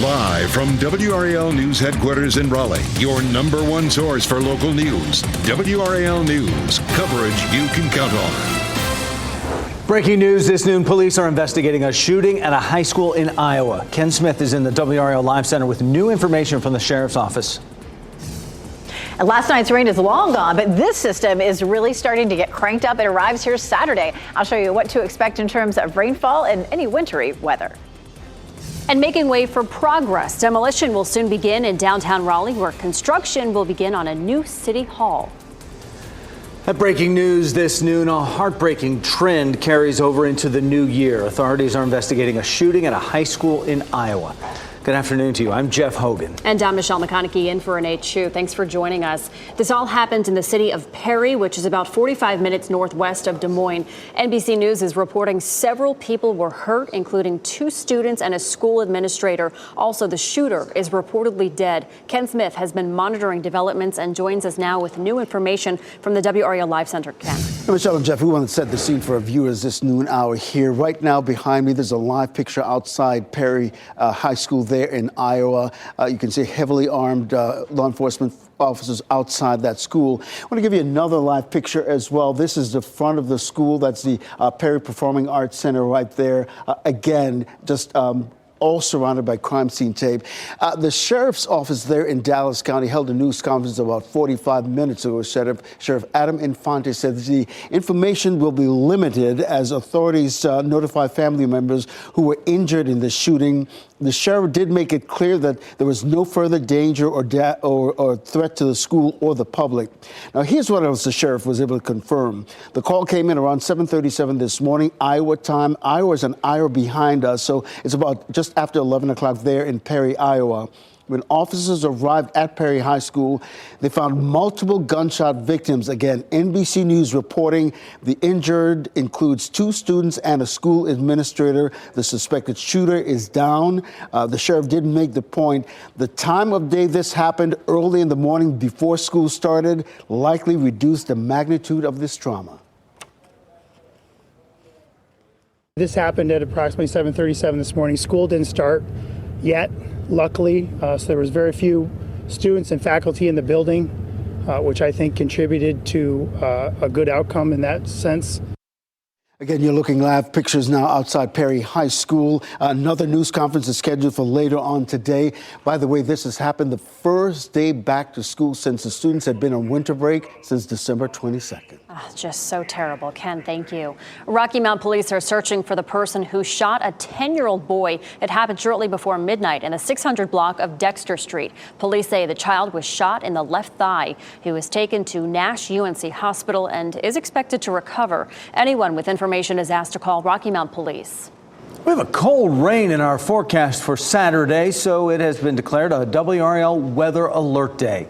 Live from WRAL News Headquarters in Raleigh, your number one source for local news. WRAL News, coverage you can count on. Breaking news this noon, police are investigating a shooting at a high school in Iowa. Ken Smith is in the WRAL Live Center with new information from the sheriff's office. And last night's rain is long gone, but this system is really starting to get cranked up. It arrives here Saturday. I'll show you what to expect in terms of rainfall and any wintry weather. And making way for progress. Demolition will soon begin in downtown Raleigh, where construction will begin on a new city hall. At breaking news this noon, a heartbreaking trend carries over into the new year. Authorities are investigating a shooting at a high school in Iowa. Good afternoon to you. I'm Jeff Hogan. And I'm Michelle McConaughey in for Renee Chu. Thanks for joining us. This all happened in the city of Perry, which is about 45 minutes northwest of Des Moines. NBC News is reporting several people were hurt, including 2 students and a school administrator. Also, the shooter is reportedly dead. Ken Smith has been monitoring developments and joins us now with new information from the WRAL Live Center. Ken. Hey, Michelle and Jeff, we want to set the scene for our viewers this noon hour here. Right now behind me, there's a live picture outside Perry High School there in Iowa. You can see heavily armed law enforcement officers outside that school. I want to give you another live picture as well. This is the front of the school. That's the Perry Performing Arts Center right there. Again, just all surrounded by crime scene tape. The sheriff's office there in Dallas County held a news conference about 45 minutes ago. Sheriff Adam Infante said the information will be limited as authorities notify family members who were injured in the shooting. The sheriff did make it clear that there was no further danger or threat to the school or the public. Now, here's what else the sheriff was able to confirm. The call came in around 7:37 this morning, Iowa time. Iowa's an hour behind us, so it's about just after 11 o'clock there in Perry, Iowa. When officers arrived at Perry High School, they found multiple gunshot victims. Again, NBC News reporting the injured includes 2 students and a school administrator. The suspected shooter is down. The sheriff did make the point. The time of day this happened, early in the morning before school started, likely reduced the magnitude of this trauma. This happened at approximately 7:37 this morning. School didn't start yet, luckily, so there was very few students and faculty in the building, which I think contributed to a good outcome in that sense. Again, you're looking live pictures now outside Perry High School. Another news conference is scheduled for later on today. By the way, this has happened the first day back to school since the students had been on winter break since December 22nd. Just so terrible. Ken, thank you. Rocky Mount police are searching for the person who shot a 10-year-old boy. It happened shortly before midnight in the 600 block of Dexter Street. Police say the child was shot in the left thigh. He was taken to Nash UNC Hospital and is expected to recover. Anyone with information is asked to call Rocky Mount Police. We have a cold rain in our forecast for Saturday, so it has been declared a WRAL Weather Alert Day.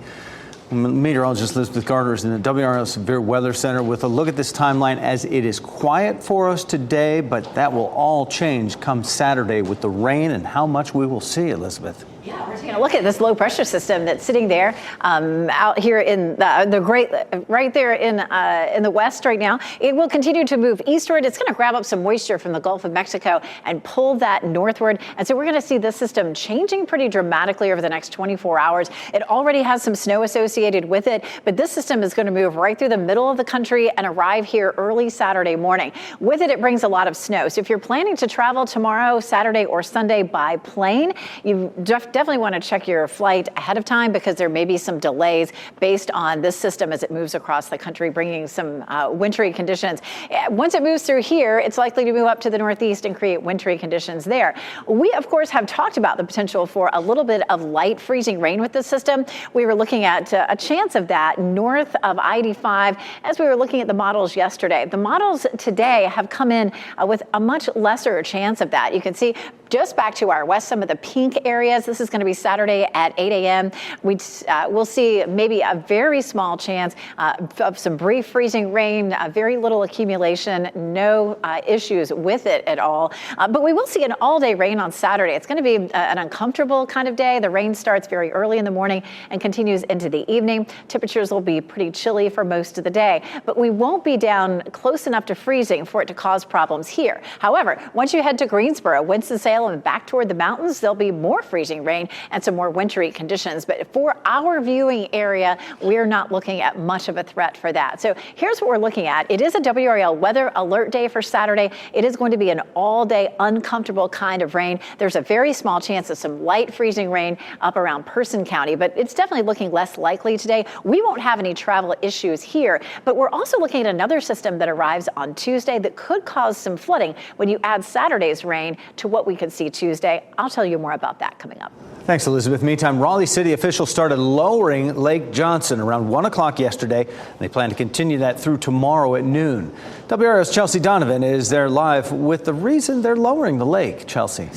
Meteorologist Elizabeth Gardner is in the WRAL Severe Weather Center with a look at this timeline as it is quiet for us today, but that will all change come Saturday with the rain and how much we will see, Elizabeth. Yeah, we're taking a look at this low pressure system that's sitting there out here in the great, right there in the west right now. It will continue to move eastward. It's going to grab up some moisture from the Gulf of Mexico and pull that northward. And so we're going to see this system changing pretty dramatically over the next 24 hours. It already has some snow associated with it, but this system is going to move right through the middle of the country and arrive here early Saturday morning. With it, it brings a lot of snow. So if you're planning to travel tomorrow, Saturday or Sunday by plane, you definitely want to check your flight ahead of time because there may be some delays based on this system as it moves across the country, bringing some wintry conditions. Once it moves through here, it's likely to move up to the northeast and create wintry conditions there. We, of course, have talked about the potential for a little bit of light freezing rain with this system. We were looking at a chance of that north of I-85 as we were looking at the models yesterday. The models today have come in with a much lesser chance of that. You can see just back to our west, some of the pink areas. This is going to be Saturday at 8 a.m. We'll see maybe a very small chance of some brief freezing rain, very little accumulation, no issues with it at all. But we will see an all-day rain on Saturday. It's going to be an uncomfortable kind of day. The rain starts very early in the morning and continues into the evening. Temperatures will be pretty chilly for most of the day, but we won't be down close enough to freezing for it to cause problems here. However, once you head to Greensboro, Winston-Salem, and back toward the mountains, there'll be more freezing rain and some more wintry conditions. But for our viewing area, we're not looking at much of a threat for that. So here's what we're looking at. It is a WRAL weather alert day for Saturday. It is going to be an all-day uncomfortable kind of rain. There's a very small chance of some light freezing rain up around Person County, but it's definitely looking less likely today. We won't have any travel issues here, but we're also looking at another system that arrives on Tuesday that could cause some flooding when you add Saturday's rain to what we could see Tuesday. I'll tell you more about that coming up. Thanks, Elizabeth. Meantime, Raleigh City officials started lowering Lake Johnson around 1 o'clock yesterday. They plan to continue that through tomorrow at noon. WRAL's Chelsea Donovan is there live with the reason they're lowering the lake. Chelsea.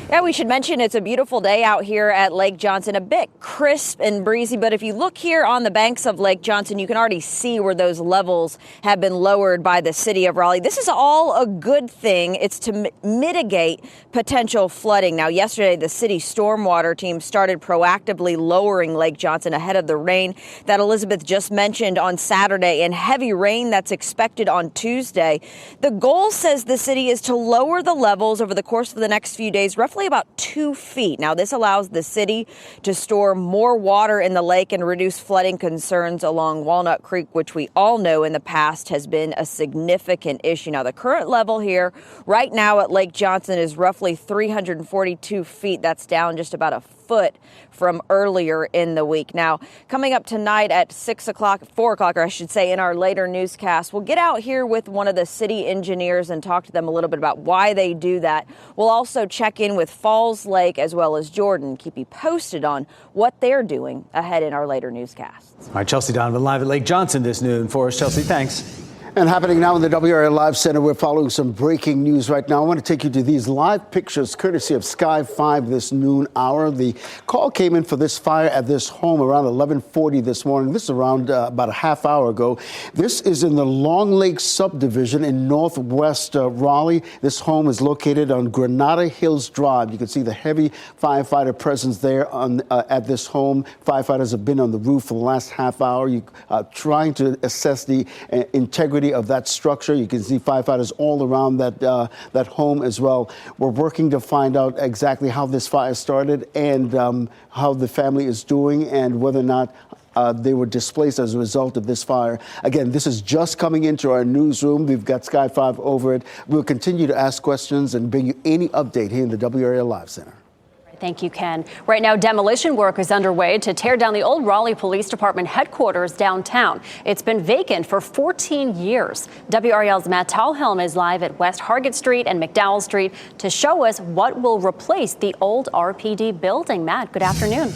Yeah, we should mention it's a beautiful day out here at Lake Johnson, a bit crisp and breezy. But if you look here on the banks of Lake Johnson, you can already see where those levels have been lowered by the city of Raleigh. This is all a good thing. It's to mitigate potential flooding. Now, yesterday, the city stormwater team started proactively lowering Lake Johnson ahead of the rain that Elizabeth just mentioned on Saturday and heavy rain that's expected on Tuesday. The goal, says the city, is to lower the levels over the course of the next few days, roughly about 2 feet. Now, this allows the city to store more water in the lake and reduce flooding concerns along Walnut Creek, which we all know in the past has been a significant issue. Now, the current level here right now at Lake Johnson is roughly 342 feet. That's down just about a foot from earlier in the week. Now, coming up tonight at 4 o'clock, or I should say in our later newscast, we'll get out here with one of the city engineers and talk to them a little bit about why they do that. We'll also check in with Falls Lake as well as Jordan, keep you posted on what they're doing ahead in our later newscasts. All right, Chelsea Donovan live at Lake Johnson this noon for us. Chelsea, thanks. And happening now in the WRAL Live Center, we're following some breaking news right now. I want to take you to these live pictures courtesy of Sky 5 this noon hour. The call came in for this fire at this home around 11:40 this morning. This is around about a half hour ago. This is in the Long Lake subdivision in northwest Raleigh. This home is located on Granada Hills Drive. You can see the heavy firefighter presence there at this home. Firefighters have been on the roof for the last half hour, trying to assess the integrity of that structure. You can see firefighters all around that home as well. We're working to find out exactly how this fire started and how the family is doing and whether or not they were displaced as a result of this fire. Again, this is just coming into our newsroom. We've got Sky 5 over it. We'll continue to ask questions and bring you any update here in the WRAL Live Center. Thank you, Ken. Right now, demolition work is underway to tear down the old Raleigh Police Department headquarters downtown. It's been vacant for 14 years. WRAL's Matt Tallhelm is live at West Hargett Street and McDowell Street to show us what will replace the old RPD building. Matt, good afternoon.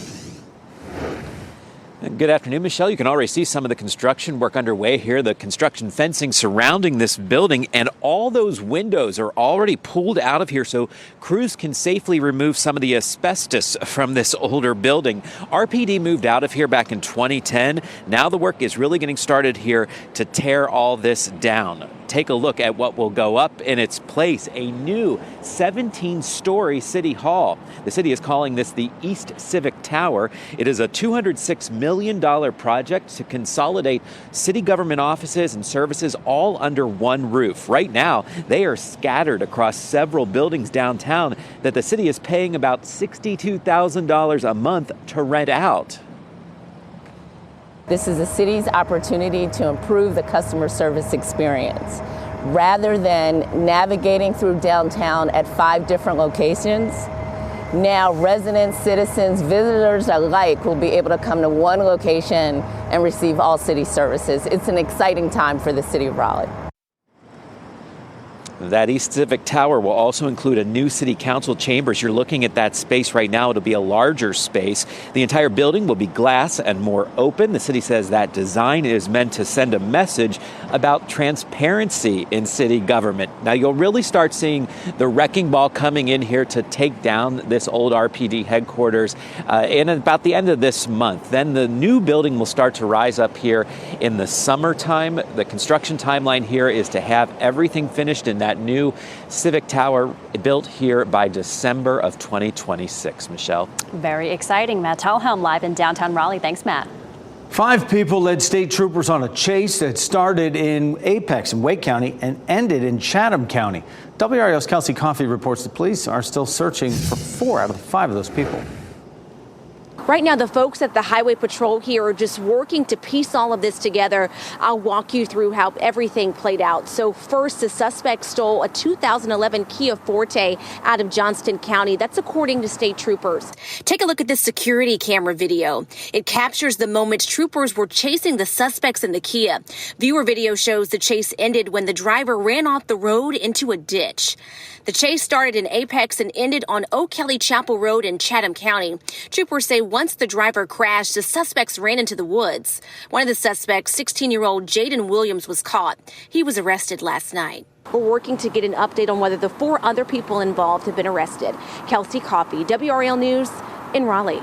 Good afternoon, Michelle. You can already see some of the construction work underway here, the construction fencing surrounding this building, and all those windows are already pulled out of here so crews can safely remove some of the asbestos from this older building. RPD moved out of here back in 2010. Now the work is really getting started here to tear all this down. Take a look at what will go up in its place, a new 17-story City Hall. The city is calling this the East Civic Tower. It is a $206 million project to consolidate city government offices and services all under one roof. Right now, they are scattered across several buildings downtown that the city is paying about $62,000 a month to rent out. This is the city's opportunity to improve the customer service experience. Rather than navigating through downtown at 5 different locations, now residents, citizens, visitors alike will be able to come to one location and receive all city services. It's an exciting time for the city of Raleigh. That East Civic Tower will also include a new city council chambers. You're looking at that space right now. It'll be a larger space. The entire building will be glass and more open. The city says that design is meant to send a message about transparency in city government. Now, you'll really start seeing the wrecking ball coming in here to take down this old RPD headquarters in about the end of this month. Then the new building will start to rise up here in the summertime. The construction timeline here is to have everything finished in that new Civic Tower built here by December of 2026. Michelle. Very exciting. Matt Talhelm live in downtown Raleigh. Thanks, Matt. 5 people led state troopers on a chase that started in Apex in Wake County and ended in Chatham County. WRAL's Kelsey Coffey reports the police are still searching for 4 out of the 5 of those people. Right now, the folks at the Highway Patrol here are just working to piece all of this together. I'll walk you through how everything played out. So first, the suspect stole a 2011 Kia Forte out of Johnston County. That's according to state troopers. Take a look at this security camera video. It captures the moment troopers were chasing the suspects in the Kia. Viewer video shows the chase ended when the driver ran off the road into a ditch. The chase started in Apex and ended on O'Kelly Chapel Road in Chatham County. Troopers say once the driver crashed, the suspects ran into the woods. One of the suspects, 16-year-old Jaden Williams, was caught. He was arrested last night. We're working to get an update on whether the 4 other people involved have been arrested. Kelsey Coffey, WRAL News in Raleigh.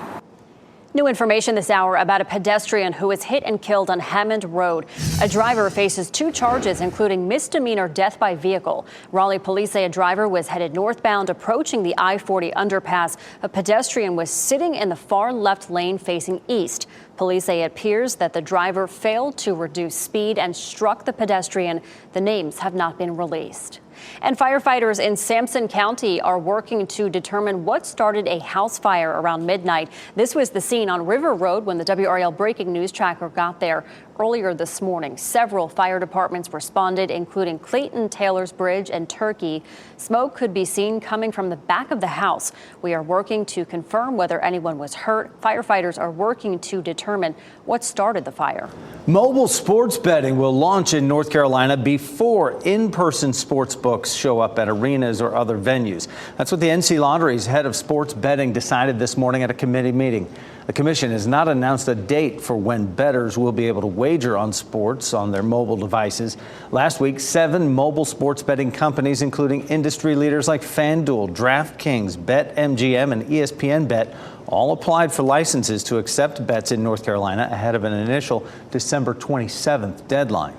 New information this hour about a pedestrian who was hit and killed on Hammond Road. A driver faces 2 charges, including misdemeanor death by vehicle. Raleigh police say a driver was headed northbound approaching the I-40 underpass. A pedestrian was sitting in the far left lane facing east. Police say it appears that the driver failed to reduce speed and struck the pedestrian. The names have not been released. And firefighters in Sampson County are working to determine what started a house fire around midnight. This was the scene on River Road when the WRAL breaking news tracker got there earlier this morning. Several fire departments responded, including Clayton, Taylor's Bridge, and Turkey. Smoke could be seen coming from the back of the house. We are working to confirm whether anyone was hurt. Firefighters are working to determine what started the fire. Mobile sports betting will launch in North Carolina before in-person sports books show up at arenas or other venues. That's what the NC Lottery's head of sports betting decided this morning at a committee meeting. The commission has not announced a date for when bettors will be able to wager on sports on their mobile devices. Last week, 7 mobile sports betting companies, including industry leaders like FanDuel, DraftKings, BetMGM, and ESPN Bet, all applied for licenses to accept bets in North Carolina ahead of an initial December 27th deadline.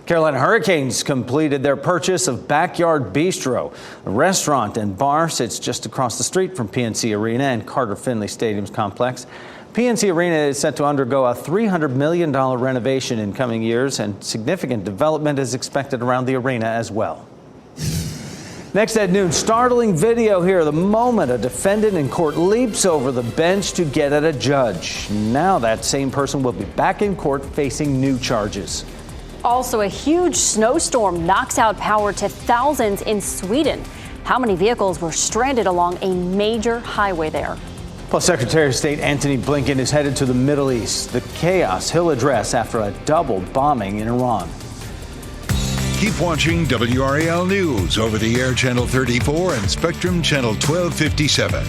Carolina Hurricanes completed their purchase of Backyard Bistro. The restaurant and bar sits just across the street from PNC Arena and Carter Finley Stadium's complex. PNC Arena is set to undergo a $300 million renovation in coming years, and significant development is expected around the arena as well. Next at noon, startling video here. The moment a defendant in court leaps over the bench to get at a judge. Now that same person will be back in court facing new charges. Also, a huge snowstorm knocks out power to thousands in Sweden. How many vehicles were stranded along a major highway there? Plus, Secretary of State Antony Blinken is headed to the Middle East. The chaos he'll address after a double bombing in Iran. Keep watching WRAL News over the air Channel 34 and Spectrum Channel 1257.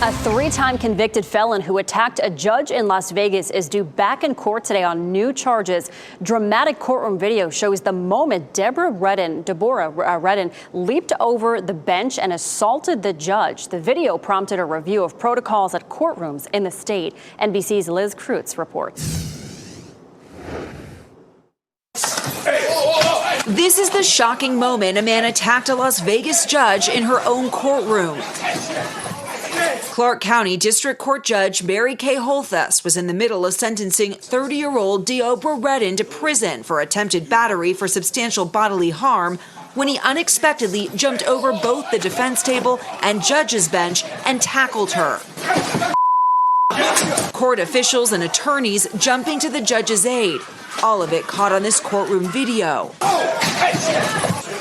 A 3-time convicted felon who attacked a judge in Las Vegas is due back in court today on new charges. Dramatic courtroom video shows the moment Deborah Redden leaped over the bench and assaulted the judge. The video prompted a review of protocols at courtrooms in the state. NBC's Liz Kreutz reports. This is the shocking moment a man attacked a Las Vegas judge in her own courtroom. Clark County District Court Judge Mary Kay Holthus was in the middle of sentencing 30-year-old Deborah Redden to prison for attempted battery for substantial bodily harm when he unexpectedly jumped over both the defense table and judge's bench and tackled her. Court officials and attorneys jumping to the judge's aid. All of it caught on this courtroom video.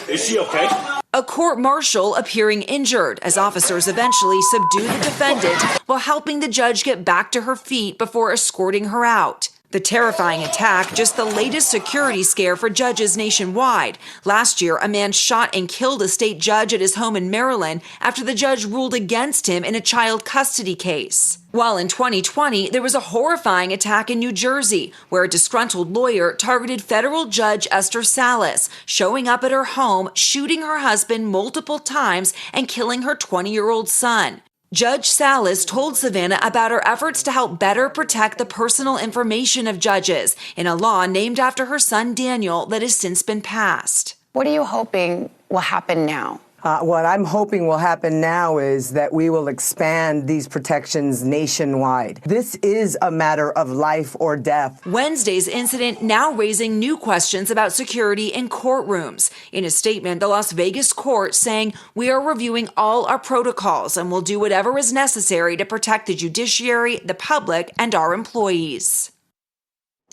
Is she okay? A court-martial appearing injured as officers eventually subdue the defendant while helping the judge get back to her feet before escorting her out. The terrifying attack, just the latest security scare for judges nationwide. Last year, a man shot and killed a state judge at his home in Maryland after the judge ruled against him in a child custody case. While in 2020, there was a horrifying attack in New Jersey, where a disgruntled lawyer targeted federal judge Esther Salas, showing up at her home, shooting her husband multiple times, and killing her 20-year-old son. Judge Salas told Savannah about her efforts to help better protect the personal information of judges in a law named after her son Daniel that has since been passed. What are you hoping will happen now? What I'm hoping will happen now is that we will expand these protections nationwide. This is a matter of life or death. Wednesday's incident now raising new questions about security in courtrooms. In a statement, the Las Vegas court saying, "We are reviewing all our protocols and will do whatever is necessary to protect the judiciary, the public, and our employees."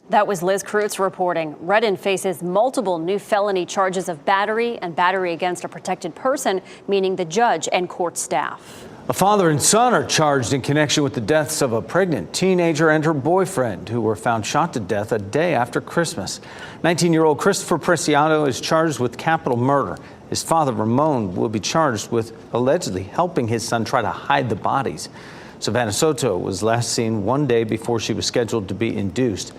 That was Liz Kreutz reporting. Redden faces multiple new felony charges of battery and battery against a protected person, meaning the judge and court staff. A father and son are charged in connection with the deaths of a pregnant teenager and her boyfriend, who were found shot to death a day after Christmas. 19-year-old Christopher Preciado is charged with capital murder. His father, Ramon, will be charged with allegedly helping his son try to hide the bodies. Savannah Soto was last seen one day before she was scheduled to be induced.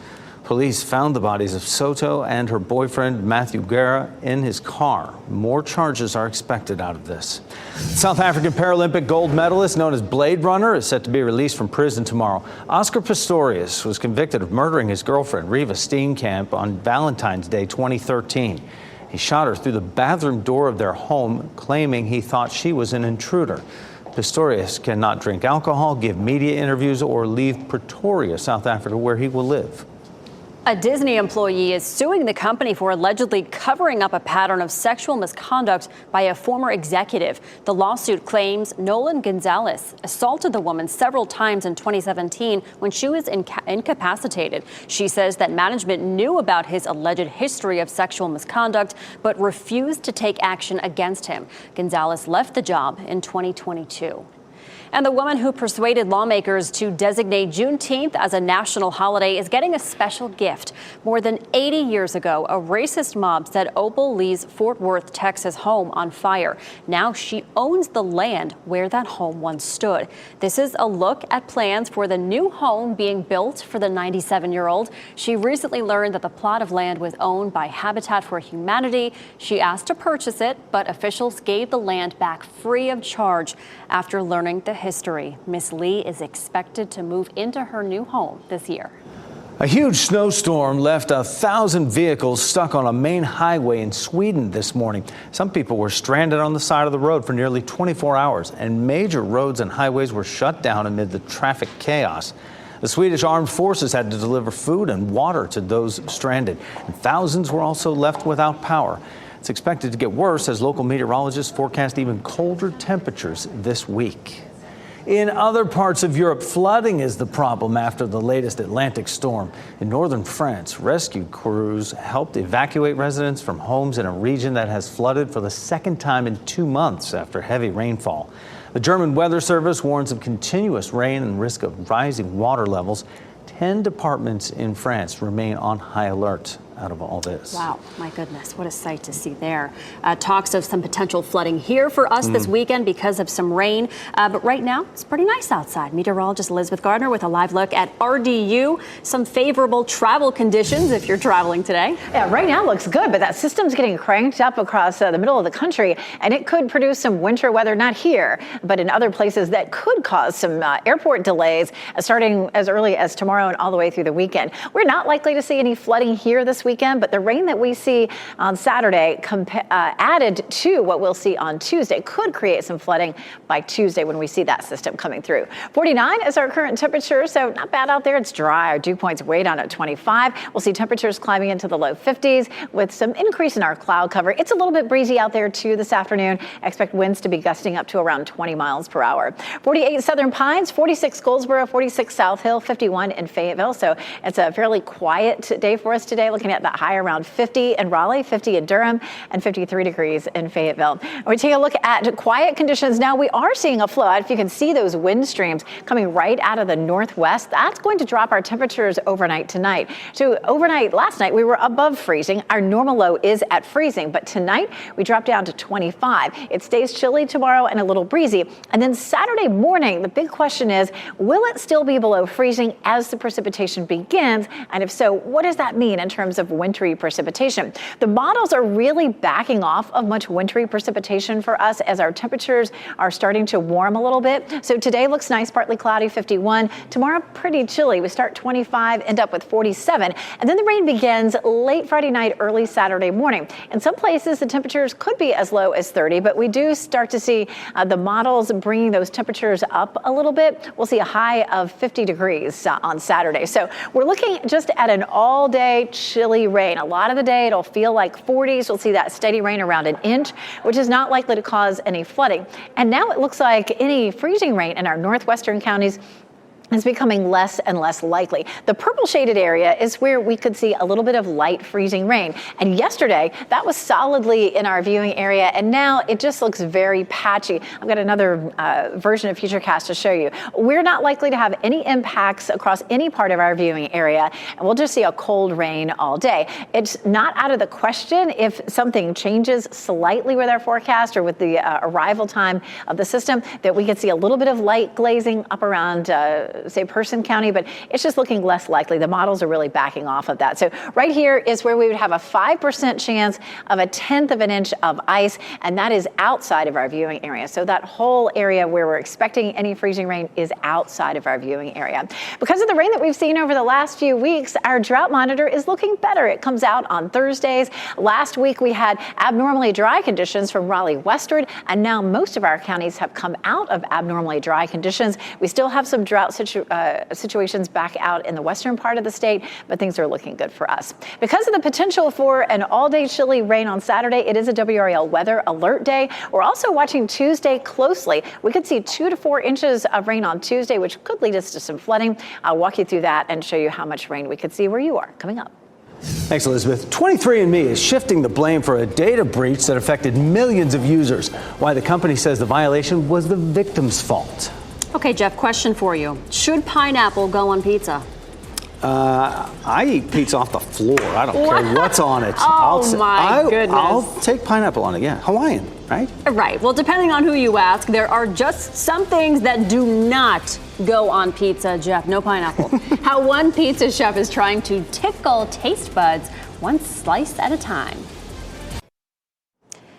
Police found the bodies of Soto and her boyfriend, Matthew Guerra, in his car. More charges are expected out of this. South African Paralympic gold medalist known as Blade Runner is set to be released from prison tomorrow. Oscar Pistorius was convicted of murdering hhis girlfriend, Riva Steenkamp, on Valentine's Day 2013. He shot her through the bathroom door of their home, claiming he thought she was an intruder. Pistorius cannot drink alcohol, give media interviews, or leave Pretoria, South Africa, where he will live. A Disney employee is suing the company for allegedly covering up a pattern of sexual misconduct by a former executive. The lawsuit claims Nolan Gonzalez assaulted the woman several times in 2017 when she was incapacitated. She says that management knew about his alleged history of sexual misconduct, but refused to take action against him. Gonzalez left the job in 2022. And the woman who persuaded lawmakers to designate Juneteenth as a national holiday is getting a special gift. More than 80 years ago, a racist mob set Opal Lee's Fort Worth, Texas home on fire. Now she owns the land where that home once stood. This is a look at plans for the new home being built for the 97-year-old. She recently learned that the plot of land was owned by Habitat for Humanity. She asked to purchase it, but officials gave the land back free of charge after learning the history. Miss Lee is expected to move into her new home this year. A huge snowstorm left 1,000 vehicles stuck on a main highway in Sweden this morning. Some people were stranded on the side of the road for nearly 24 hours, and major roads and highways were shut down amid the traffic chaos. The Swedish armed forces had to deliver food and water to those stranded, and thousands were also left without power. It's expected to get worse as local meteorologists forecast even colder temperatures this week. In other parts of Europe, flooding is the problem after the latest Atlantic storm. In northern France, rescue crews helped evacuate residents from homes in a region that has flooded for the second time in 2 months after heavy rainfall. The German Weather Service warns of continuous rain and risk of rising water levels. 10 departments in France remain on high alert out of all this. Wow, my goodness, what a sight to see there. Talks of some potential flooding here for us this weekend because of some rain. But right now, it's pretty nice outside. Meteorologist Elizabeth Gardner with a live look at RDU. Some favorable travel conditions if you're traveling today. Yeah, right now looks good, but that system's getting cranked up across the middle of the country, and it could produce some winter weather, not here, but in other places that could cause some airport delays starting as early as tomorrow and all the way through the weekend. We're not likely to see any flooding here this weekend, but the rain that we see on Saturday added to what we'll see on Tuesday could create some flooding by Tuesday when we see that system coming through. 49 is our current temperature, so not bad out there. It's dry. Our dew point's way down at 25. We'll see temperatures climbing into the low 50s with some increase in our cloud cover. It's a little bit breezy out there too this afternoon. Expect winds to be gusting up to around 20 miles per hour. 48 Southern Pines, 46 Goldsboro, 46 South Hill, 51 in Fayetteville. So it's a fairly quiet day for us today. Looking looking at that high around 50 in Raleigh, 50 in Durham, and 53 degrees in Fayetteville. We take a look at quiet conditions now. We are seeing a flood. If you can see those wind streams coming right out of the northwest, that's going to drop our temperatures overnight tonight. So overnight last night, we were above freezing. Our normal low is at freezing, but tonight we drop down to 25. It stays chilly tomorrow and a little breezy. And then Saturday morning, the big question is, will it still be below freezing as the precipitation begins? And if so, what does that mean in terms of wintry precipitation? The models are really backing off of much wintry precipitation for us as our temperatures are starting to warm a little bit. So today looks nice, partly cloudy, 51. Tomorrow, pretty chilly. We start 25, end up with 47. And then the rain begins late Friday night, early Saturday morning. In some places, the temperatures could be as low as 30, but we do start to see the models bringing those temperatures up a little bit. We'll see a high of 50 degrees on Saturday. So we're looking just at an all-day chilly rain. A lot of the day, it'll feel like 40s. We'll see that steady rain around an inch, which is not likely to cause any flooding. And now it looks like any freezing rain in our northwestern counties is becoming less and less likely. The purple shaded area is where we could see a little bit of light freezing rain. And yesterday, that was solidly in our viewing area, and now it just looks very patchy. I've got another version of Futurecast to show you. We're not likely to have any impacts across any part of our viewing area, and we'll just see a cold rain all day. It's not out of the question if something changes slightly with our forecast or with the arrival time of the system that we could see a little bit of light glazing up around say Person County, but it's just looking less likely. The models are really backing off of that. So right here is where we would have a 5% chance of a 1/10 of an inch of ice, and that is outside of our viewing area. So that whole area where we're expecting any freezing rain is outside of our viewing area. Because of the rain that we've seen over the last few weeks, our drought monitor is looking better. It comes out on Thursdays. Last week we had abnormally dry conditions from Raleigh westward, and now most of our counties have come out of abnormally dry conditions. We still have some drought situations back out in the western part of the state, but things are looking good for us. Because of the potential for an all-day chilly rain on Saturday, it is a WRAL weather alert day. We're also watching Tuesday closely. We could see 2 to 4 inches of rain on Tuesday, which could lead us to some flooding. I'll walk you through that and show you how much rain we could see where you are coming up. Thanks, Elizabeth. 23andMe is shifting the blame for a data breach that affected millions of users. Why the company says the violation was the victim's fault. Okay, Jeff, question for you. Should pineapple go on pizza? I eat pizza off the floor. I don't care what's on it. My goodness. I'll take pineapple on it, yeah. Hawaiian, right? Right. Well, depending on who you ask, there are just some things that do not go on pizza, Jeff. No pineapple. How one pizza chef is trying to tickle taste buds one slice at a time.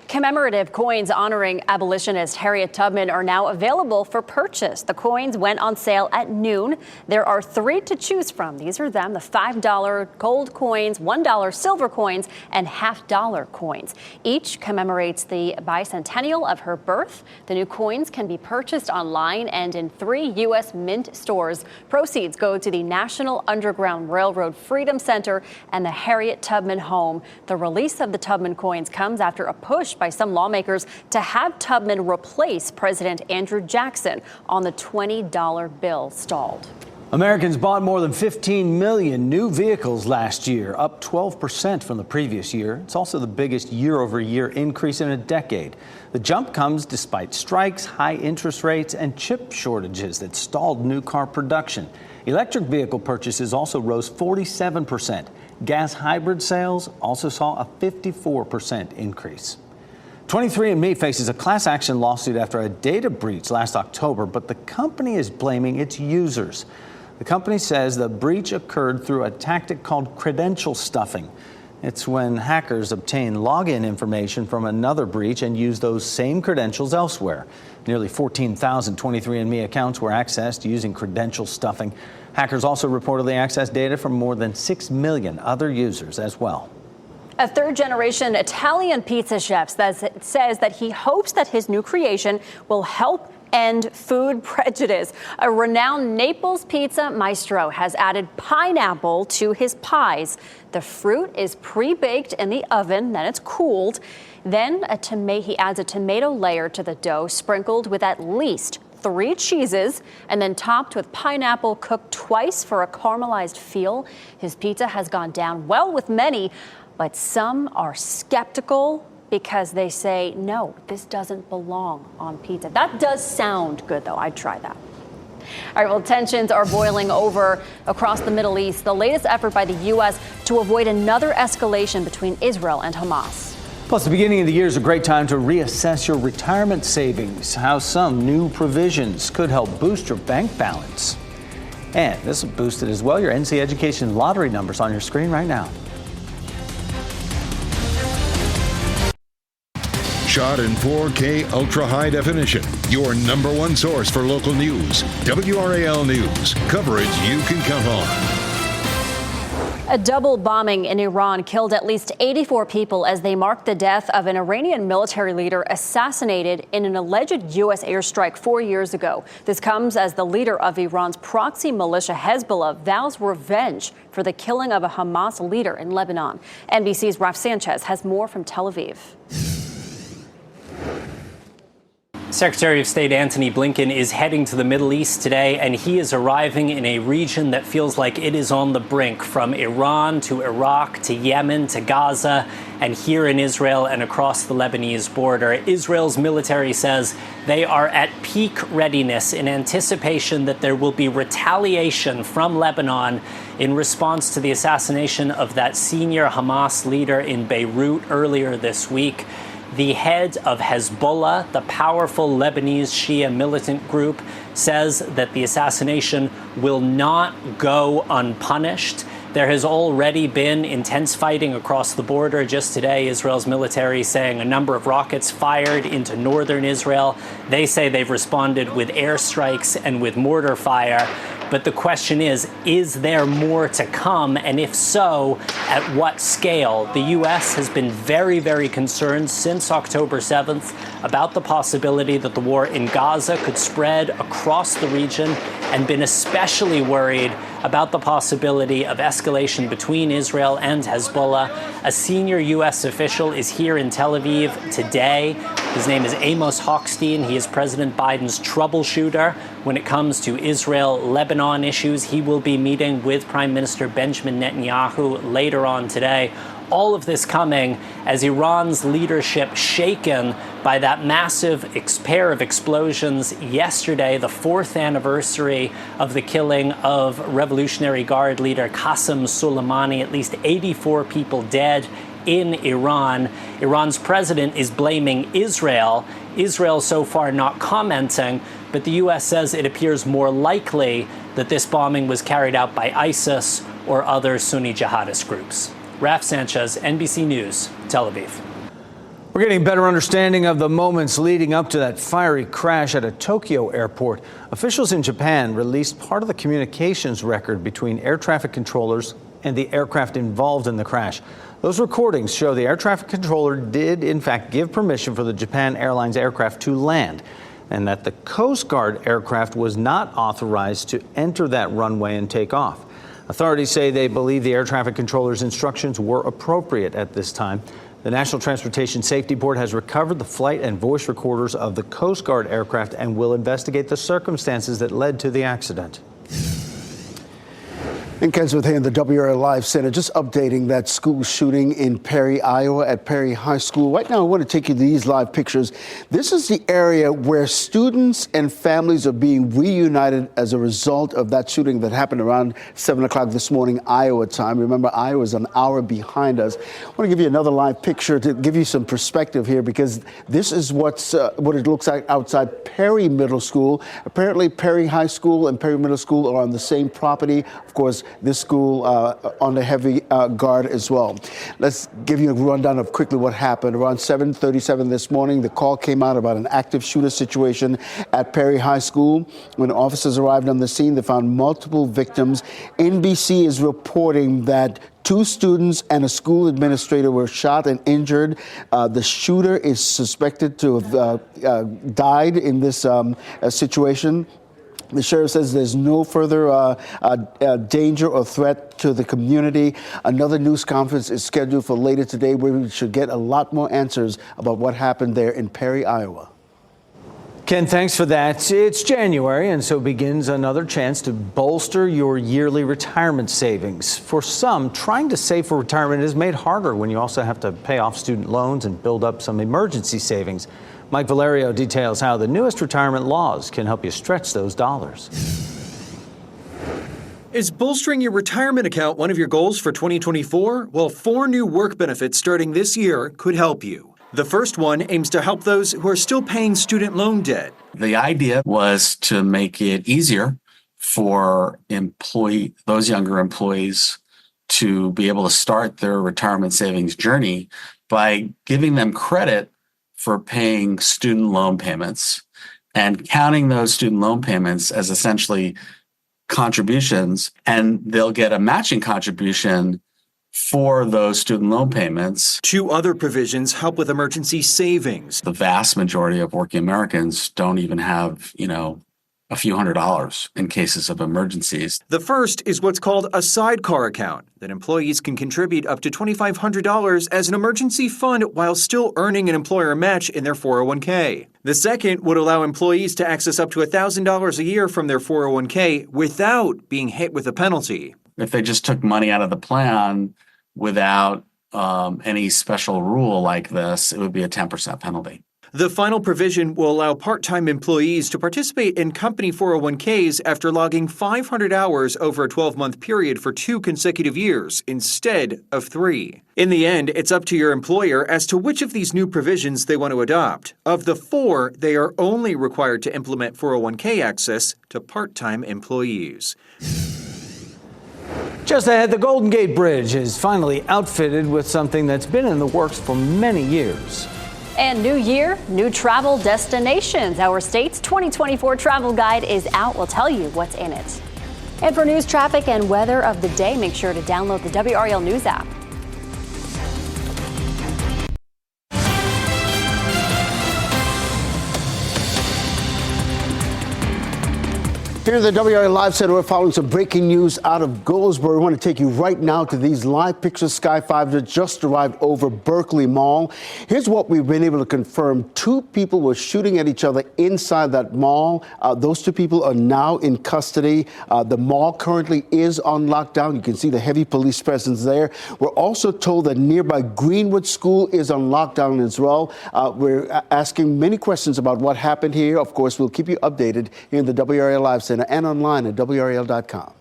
Commemorative coins honoring abolitionist Harriet Tubman are now available for purchase. The coins went on sale at noon. There are 3 to choose from. These are them, the $5 gold coins, $1 silver coins, and $50 coins. Each commemorates the bicentennial of her birth. The new coins can be purchased online and in 3 U.S. Mint stores. Proceeds go to the National Underground Railroad Freedom Center and the Harriet Tubman Home. The release of the Tubman coins comes after a push by some lawmakers to have Tubman replace President Andrew Jackson on the $20 bill stalled. Americans bought more than 15 million new vehicles last year, up 12% from the previous year. It's also the biggest year-over-year increase in a decade. The jump comes despite strikes, high interest rates, and chip shortages that stalled new car production. Electric vehicle purchases also rose 47%. Gas hybrid sales also saw a 54% increase. 23andMe faces a class action lawsuit after a data breach last October, but the company is blaming its users. The company says the breach occurred through a tactic called credential stuffing. It's when hackers obtain login information from another breach and use those same credentials elsewhere. Nearly 14,000 23andMe accounts were accessed using credential stuffing. Hackers also reportedly accessed data from more than 6 million other users as well. A third-generation Italian pizza chef says that he hopes that his new creation will help end food prejudice. A renowned Naples pizza maestro has added pineapple to his pies. The fruit is pre-baked in the oven, then it's cooled. Then he adds a tomato layer to the dough, sprinkled with at least 3 cheeses and then topped with pineapple, cooked twice for a caramelized feel. His pizza has gone down well with many, but some are skeptical because they say, no, this doesn't belong on pizza. That does sound good, though. I'd try that. All right, well, tensions are boiling over across the Middle East. The latest effort by the U.S. to avoid another escalation between Israel and Hamas. Plus, the beginning of the year is a great time to reassess your retirement savings, how some new provisions could help boost your bank balance. And this will boost it as well. Your NC Education lottery numbers on your screen right now. Shot in 4K ultra high definition. Your number one source for local news. WRAL News. Coverage you can count on. A double bombing in Iran killed at least 84 people as they marked the death of an Iranian military leader assassinated in an alleged U.S. airstrike 4 years ago. This comes as the leader of Iran's proxy militia Hezbollah vows revenge for the killing of a Hamas leader in Lebanon. NBC's Raf Sanchez has more from Tel Aviv. Secretary of State Antony Blinken is heading to the Middle East today, and he is arriving in a region that feels like it is on the brink, from Iran to Iraq to Yemen to Gaza, and here in Israel and across the Lebanese border. Israel's military says they are at peak readiness in anticipation that there will be retaliation from Lebanon in response to the assassination of that senior Hamas leader in Beirut earlier this week. The head of Hezbollah, the powerful Lebanese Shia militant group, says that the assassination will not go unpunished. There has already been intense fighting across the border. Just today, Israel's military saying a number of rockets fired into northern Israel. They say they've responded with airstrikes and with mortar fire. But the question is there more to come? And if so, at what scale? The U.S. has been very, very concerned since October 7th about the possibility that the war in Gaza could spread across the region, and been especially worried about the possibility of escalation between Israel and Hezbollah. A senior U.S. official is here in Tel Aviv today. His name is Amos Hochstein. He is President Biden's troubleshooter when it comes to Israel-Lebanon issues. He will be meeting with Prime Minister Benjamin Netanyahu later on today. All of this coming as Iran's leadership shaken by that massive pair of explosions yesterday, the 4th anniversary of the killing of Revolutionary Guard leader Qasem Soleimani. At least 84 people dead in Iran. Iran's president is blaming Israel. Israel so far not commenting, but the U.S. says it appears more likely that this bombing was carried out by ISIS or other Sunni jihadist groups. Raf Sanchez, NBC News, Tel Aviv. We're getting a better understanding of the moments leading up to that fiery crash at a Tokyo airport. Officials in Japan released part of the communications record between air traffic controllers and the aircraft involved in the crash. Those recordings show the air traffic controller did, in fact, give permission for the Japan Airlines aircraft to land, and that the Coast Guard aircraft was not authorized to enter that runway and take off. Authorities say they believe the air traffic controller's instructions were appropriate at this time. The National Transportation Safety Board has recovered the flight and voice recorders of the Coast Guard aircraft and will investigate the circumstances that led to the accident. And Ken's with here in the WRAL Live Center, just updating that school shooting in Perry, Iowa at Perry High School. Right now, I want to take you to these live pictures. This is the area where students and families are being reunited as a result of that shooting that happened around 7 o'clock this morning, Iowa time. Remember, Iowa is an hour behind us. I want to give you another live picture to give you some perspective here, because this is what it looks like outside Perry Middle School. Apparently, Perry High School and Perry Middle School are on the same property. Of course, this school on the heavy guard as well. Let's give you a rundown of quickly what happened. Around 7:37 this morning, the call came out about an active shooter situation at Perry High School. When officers arrived on the scene, they found multiple victims. NBC is reporting that 2 students and a school administrator were shot and injured. The shooter is suspected to have died in this situation. The sheriff says there's no further danger or threat to the community. Another news conference is scheduled for later today, where we should get a lot more answers about what happened there in Perry, Iowa. Ken, thanks for that. It's January, and so begins another chance to bolster your yearly retirement savings. For some, trying to save for retirement is made harder when you also have to pay off student loans and build up some emergency savings. Mike Valerio details how the newest retirement laws can help you stretch those dollars. Is bolstering your retirement account one of your goals for 2024? Well, 4 new work benefits starting this year could help you. The first one aims to help those who are still paying student loan debt. The idea was to make it easier for those younger employees to be able to start their retirement savings journey by giving them credit for paying student loan payments and counting those student loan payments as essentially contributions, and they'll get a matching contribution for those student loan payments. 2 other provisions help with emergency savings. The vast majority of working Americans don't even have, a few $100s in cases of emergencies. The first is what's called a sidecar account that employees can contribute up to $2,500 as an emergency fund while still earning an employer match in their 401k. The second would allow employees to access up to $1,000 a year from their 401k without being hit with a penalty. If they just took money out of the plan without any special rule like this, it would be a 10% penalty. The final provision will allow part-time employees to participate in company 401ks after logging 500 hours over a 12-month period for 2 consecutive years instead of 3. In the end, it's up to your employer as to which of these new provisions they want to adopt. Of the 4, they are only required to implement 401k access to part-time employees. Just ahead, the Golden Gate Bridge is finally outfitted with something that's been in the works for many years. And new year, new travel destinations. Our state's 2024 travel guide is out. We'll tell you what's in it. And for news, traffic, and weather of the day, make sure to download the WRAL News app. Here in the WRAL Live Center, we're following some breaking news out of Goldsboro. We want to take you right now to these live pictures Sky 5 that just arrived over Berkeley Mall. Here's what we've been able to confirm. 2 people were shooting at each other inside that mall. Those 2 people are now in custody. The mall currently is on lockdown. You can see the heavy police presence there. We're also told that nearby Greenwood School is on lockdown as well. We're asking many questions about what happened here. Of course, we'll keep you updated here in the WRAL Live Center and online at WRAL.com.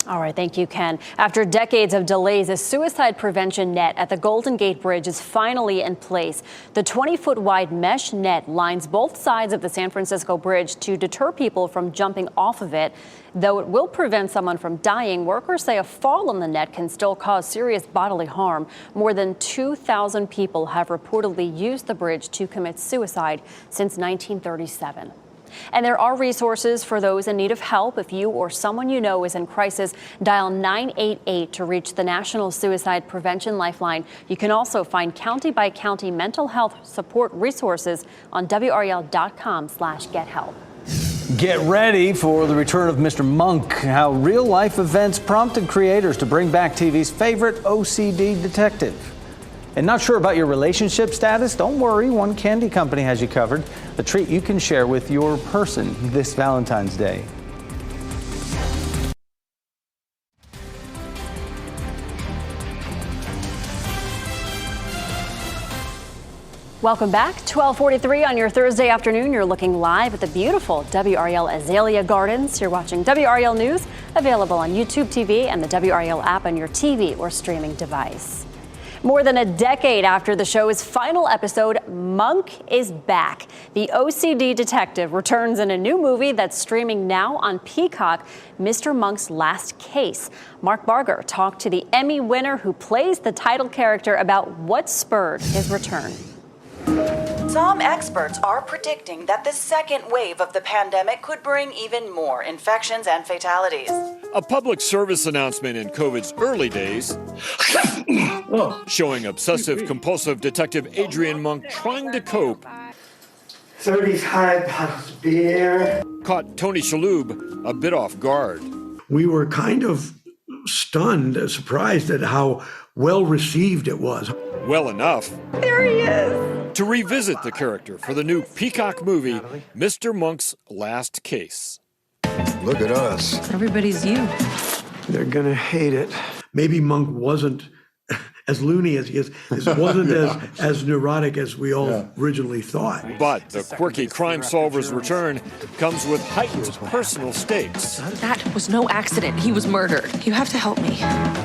All right, thank you, Ken. After decades of delays, a suicide prevention net at the Golden Gate Bridge is finally in place. The 20-foot wide mesh net lines both sides of the San Francisco Bridge to deter people from jumping off of it. Though it will prevent someone from dying, workers say a fall on the net can still cause serious bodily harm. More than 2,000 people have reportedly used the bridge to commit suicide since 1937. And there are resources for those in need of help. If you or someone you know is in crisis, dial 988 to reach the National Suicide Prevention Lifeline. You can also find county-by-county mental health support resources on WRAL.com/gethelp. Get ready for the return of Mr. Monk, how real-life events prompted creators to bring back TV's favorite OCD detective. And not sure about your relationship status? Don't worry, one candy company has you covered. A treat you can share with your person this Valentine's Day. Welcome back. 12:43 on your Thursday afternoon. You're looking live at the beautiful WRAL Azalea Gardens. You're watching WRAL News, available on YouTube TV and the WRAL app on your TV or streaming device. More than a decade after the show's final episode, Monk is back. The OCD detective returns in a new movie that's streaming now on Peacock, Mr. Monk's Last Case. Mark Barger talked to the Emmy winner who plays the title character about what spurred his return. Some experts are predicting that the second wave of the pandemic could bring even more infections and fatalities. A public service announcement in COVID's early days showing obsessive-compulsive detective Adrian Monk trying to cope. 35 bottles of beer. Caught Tony Shalhoub a bit off guard. We were kind of stunned, surprised at how well received it was. Well enough. There he is. To revisit the character for the new Peacock movie, Mr. Monk's Last Case. Look at us. Everybody's you. They're going to hate it. Maybe Monk wasn't as loony as he is. It wasn't as neurotic as we all originally thought. But the quirky crime solver's return comes with heightened personal stakes. That was no accident. He was murdered. You have to help me.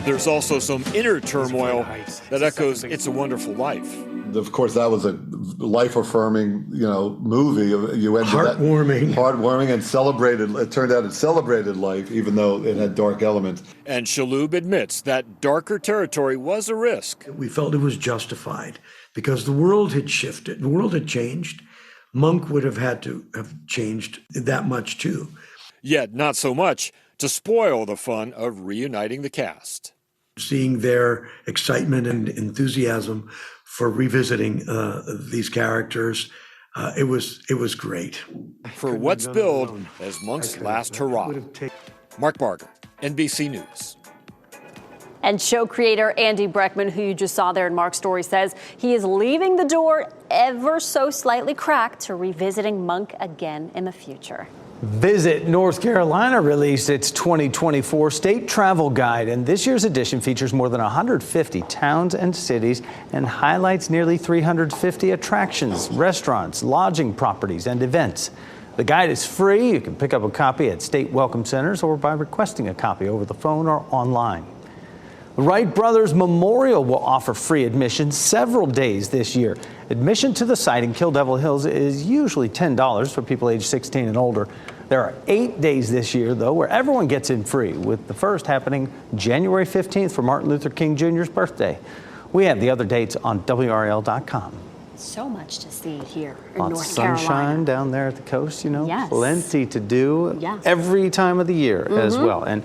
There's also some inner turmoil that echoes It's a Wonderful Life. Of course, that was a life-affirming, movie. You ended heartwarming, and celebrated. It turned out it celebrated life, even though it had dark elements. And Shaloub admits that darker territory was a risk. We felt it was justified because the world had shifted. The world had changed. Monk would have had to have changed that much too. Yet not so much to spoil the fun of reuniting the cast. Seeing their excitement and enthusiasm for revisiting these characters, it was great. For what's billed as Monk's last hurrah. Mark Barger, NBC News. And show creator Andy Breckman, who you just saw there in Mark's story, says he is leaving the door ever so slightly cracked to revisiting Monk again in the future. Visit North Carolina released its 2024 State Travel Guide, and this year's edition features more than 150 towns and cities and highlights nearly 350 attractions, restaurants, lodging properties, and events. The guide is free. You can pick up a copy at state welcome centers or by requesting a copy over the phone or online. The Wright Brothers Memorial will offer free admission several days this year. Admission to the site in Kill Devil Hills is usually $10 for people age 16 and older. There are 8 days this year, though, where everyone gets in free, with the first happening January 15th for Martin Luther King Jr.'s birthday. We have the other dates on WRAL.com. So much to see here in Lots North of Carolina. sunshine down there at the coast, Yes. Plenty to do every time of the year as well. And,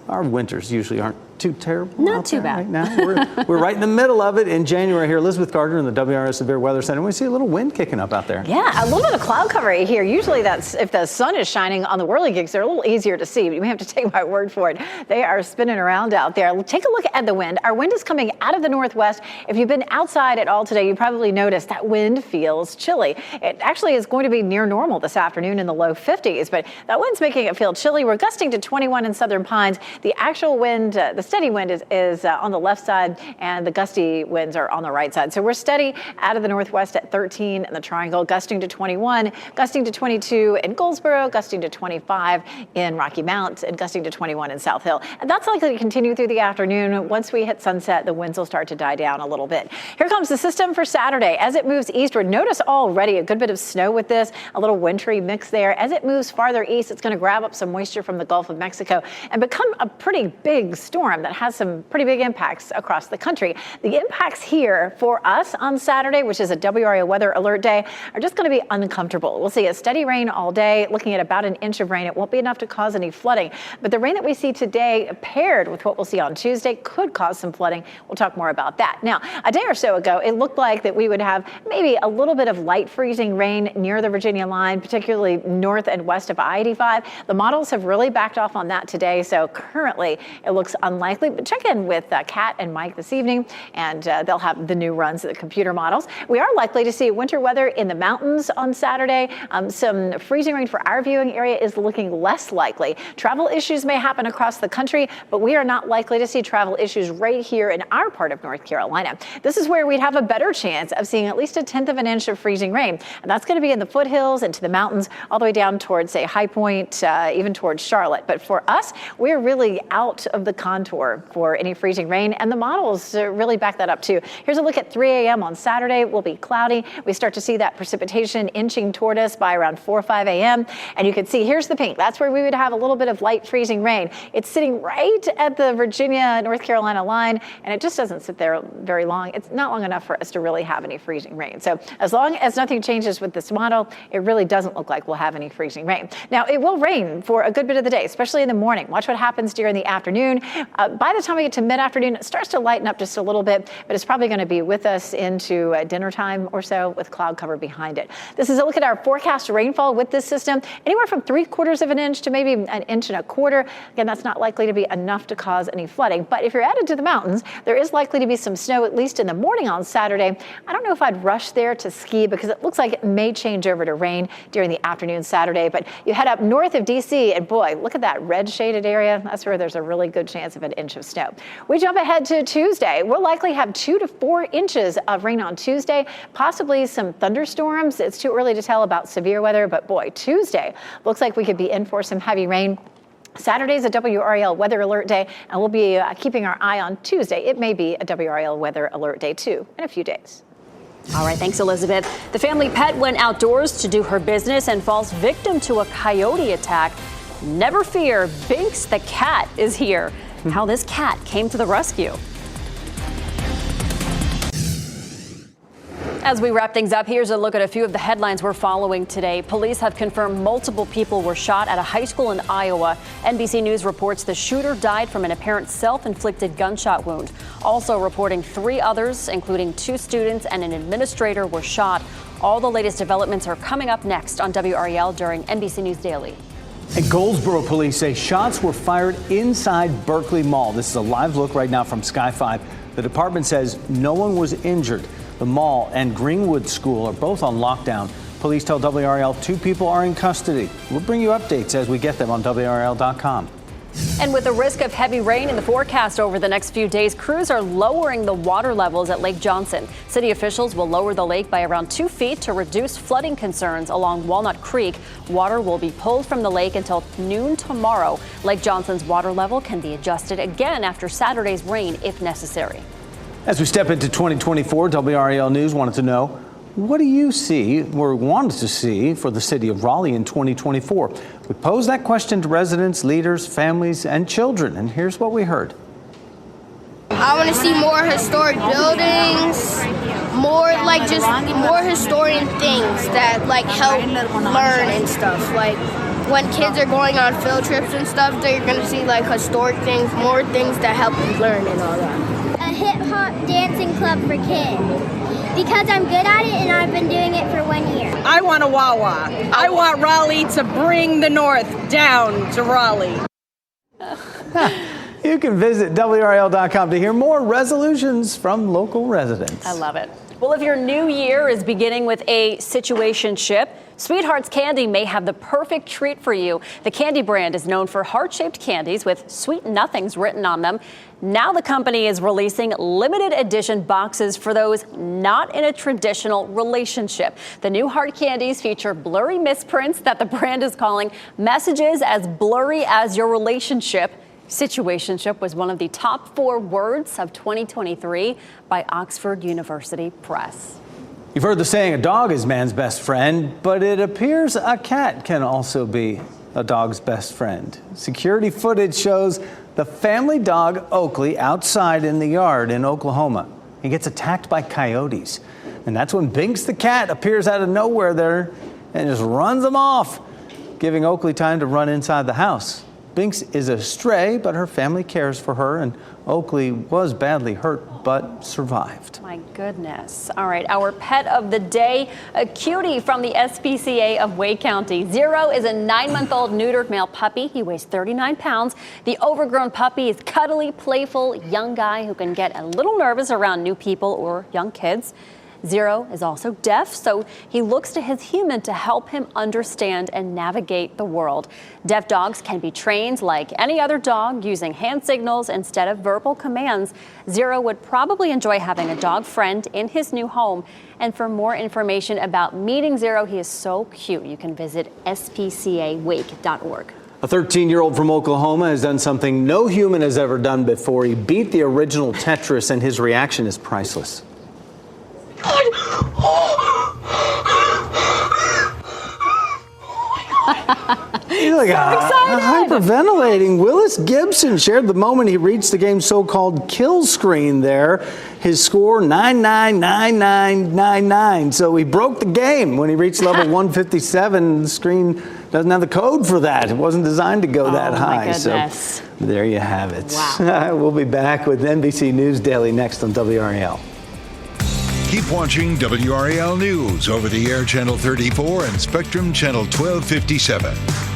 our winters usually aren't too terrible. Not too bad. Right now. We're right in the middle of it in January here. Elizabeth Gardner in the WRS Severe Weather Center. We see a little wind kicking up out there. Yeah, a little bit of cloud cover here. Usually that's if the sun is shining on the whirligigs, they're a little easier to see, but you may have to take my word for it. They are spinning around out there. Take a look at the wind. Our wind is coming out of the northwest. If you've been outside at all today, you probably noticed that wind feels chilly. It actually is going to be near normal this afternoon in the low 50s, but that wind's making it feel chilly. We're gusting to 21 in Southern Pines. The actual wind, the steady wind is on the left side, and the gusty winds are on the right side. So we're steady out of the northwest at 13 in the Triangle, gusting to 21, gusting to 22 in Goldsboro, gusting to 25 in Rocky Mount, and gusting to 21 in South Hill. And that's likely to continue through the afternoon. Once we hit sunset, the winds will start to die down a little bit. Here comes the system for Saturday. As it moves eastward, notice already a good bit of snow with this, a little wintry mix there. As it moves farther east, it's going to grab up some moisture from the Gulf of Mexico and become a pretty big storm that has some pretty big impacts across the country. The impacts here for us on Saturday, which is a WRAL weather alert day, are just going to be uncomfortable. We'll see a steady rain all day, looking at about an inch of rain. It won't be enough to cause any flooding, but the rain that we see today paired with what we'll see on Tuesday could cause some flooding. We'll talk more about that. Now, a day or so ago, it looked like that we would have maybe a little bit of light freezing rain near the Virginia line, particularly north and west of I-85. The models have really backed off on that today, so currently it looks unlikely, but check in with Kat and Mike this evening, and they'll have the new runs of the computer models. We are likely to see winter weather in the mountains on Saturday. Some freezing rain for our viewing area is looking less likely. Travel issues may happen across the country, but we are not likely to see travel issues right here in our part of North Carolina. This is where we'd have a better chance of seeing at least 1/10 of an inch of freezing rain, and that's going to be in the foothills and to the mountains, all the way down towards, say, High Point, even towards Charlotte. But for us, we're really out of the contour for any freezing rain, and the models really back that up too. Here's a look at 3 a.m. on Saturday. It will be cloudy. We start to see that precipitation inching toward us by around 4 or 5 a.m. And you can see here's the pink. That's where we would have a little bit of light freezing rain. It's sitting right at the Virginia, North Carolina line, and it just doesn't sit there very long. It's not long enough for us to really have any freezing rain. So as long as nothing changes with this model, it really doesn't look like we'll have any freezing rain. Now, it will rain for a good bit of the day, especially in the morning. Watch what happens during the afternoon. By the time we get to mid-afternoon, it starts to lighten up just a little bit, but it's probably going to be with us into dinner time or so with cloud cover behind it. This is a look at our forecast rainfall with this system, anywhere from 3/4 of an inch to maybe 1.25 inches. Again, that's not likely to be enough to cause any flooding, but if you're headed to the mountains, there is likely to be some snow, at least in the morning on Saturday. I don't know if I'd rush there to ski because it looks like it may change over to rain during the afternoon Saturday, but you head up north of DC and boy, look at that red shaded area. That's where there's a really good chance of 1 inch of snow. We jump ahead to Tuesday. We'll likely have 2 to 4 inches of rain on Tuesday, possibly some thunderstorms. It's too early to tell about severe weather, but boy, Tuesday looks like we could be in for some heavy rain. Saturday's a WRAL weather alert day, and we'll be keeping our eye on Tuesday. It may be a WRAL weather alert day too in a few days. All right, thanks, Elizabeth. The family pet went outdoors to do her business and falls victim to a coyote attack. Never fear, Binks the cat is here. How this cat came to the rescue. As we wrap things up, here's a look at a few of the headlines we're following today. Police have confirmed multiple people were shot at a high school in Iowa. NBC News reports the shooter died from an apparent self-inflicted gunshot wound. Also reporting 3 others, including 2 students and an administrator, were shot. All the latest developments are coming up next on WRAL during NBC News Daily. And Goldsboro police say shots were fired inside Berkeley Mall. This is a live look right now from Sky 5. The department says no one was injured. The mall and Greenwood School are both on lockdown. Police tell WRAL 2 people are in custody. We'll bring you updates as we get them on WRAL.com. And with the risk of heavy rain in the forecast over the next few days, crews are lowering the water levels at Lake Johnson. City officials will lower the lake by around 2 feet to reduce flooding concerns along Walnut Creek. Water will be pulled from the lake until noon tomorrow. Lake Johnson's water level can be adjusted again after Saturday's rain if necessary. As we step into 2024, WRAL News wanted to know, what do you see or wanted to see for the city of Raleigh in 2024? We posed that question to residents, leaders, families, and children, and here's what we heard. I want to see more historic buildings, more historian things that help learn and stuff. Like when kids are going on field trips and stuff, they're going to see historic things, more things that help you learn and all that. A hip-hop dancing club for kids because I'm good at it and I've been doing it for 1 year. I want a Wawa. I want Raleigh to bring the North down to Raleigh. You can visit WRAL.com to hear more resolutions from local residents. I love it. Well, if your new year is beginning with a situationship, Sweethearts Candy may have the perfect treat for you. The candy brand is known for heart-shaped candies with sweet nothings written on them. Now the company is releasing limited edition boxes for those not in a traditional relationship. The new heart candies feature blurry misprints that the brand is calling messages as blurry as your relationship. Situationship was one of the top 4 words of 2023 by Oxford University Press. You've heard the saying, a dog is man's best friend, but it appears a cat can also be a dog's best friend. Security footage shows the family dog Oakley outside in the yard in Oklahoma. He gets attacked by coyotes. And that's when Binks the cat appears out of nowhere there and just runs them off, giving Oakley time to run inside the house. Binks is a stray, but her family cares for her, and Oakley was badly hurt but survived. My goodness. All right, our pet of the day, a cutie from the SPCA of Wake County. Zero is a 9-month-old neutered male puppy. He weighs 39 pounds. The overgrown puppy is cuddly, playful, young guy who can get a little nervous around new people or young kids. Zero is also deaf, so he looks to his human to help him understand and navigate the world. Deaf dogs can be trained like any other dog using hand signals instead of verbal commands. Zero would probably enjoy having a dog friend in his new home. And for more information about meeting Zero, he is so cute. You can visit spcawake.org. A 13-year-old from Oklahoma has done something no human has ever done before. He beat the original Tetris, and his reaction is priceless. It's like hyperventilating. Willis Gibson shared the moment he reached the game's so-called kill screen there. His score, 999999. So he broke the game when he reached level 157. The screen doesn't have the code for that. It wasn't designed to go that high. So there you have it. Wow. We'll be back with NBC News Daily next on WRAL. Keep watching WRAL News over the air channel 34 and Spectrum channel 1257.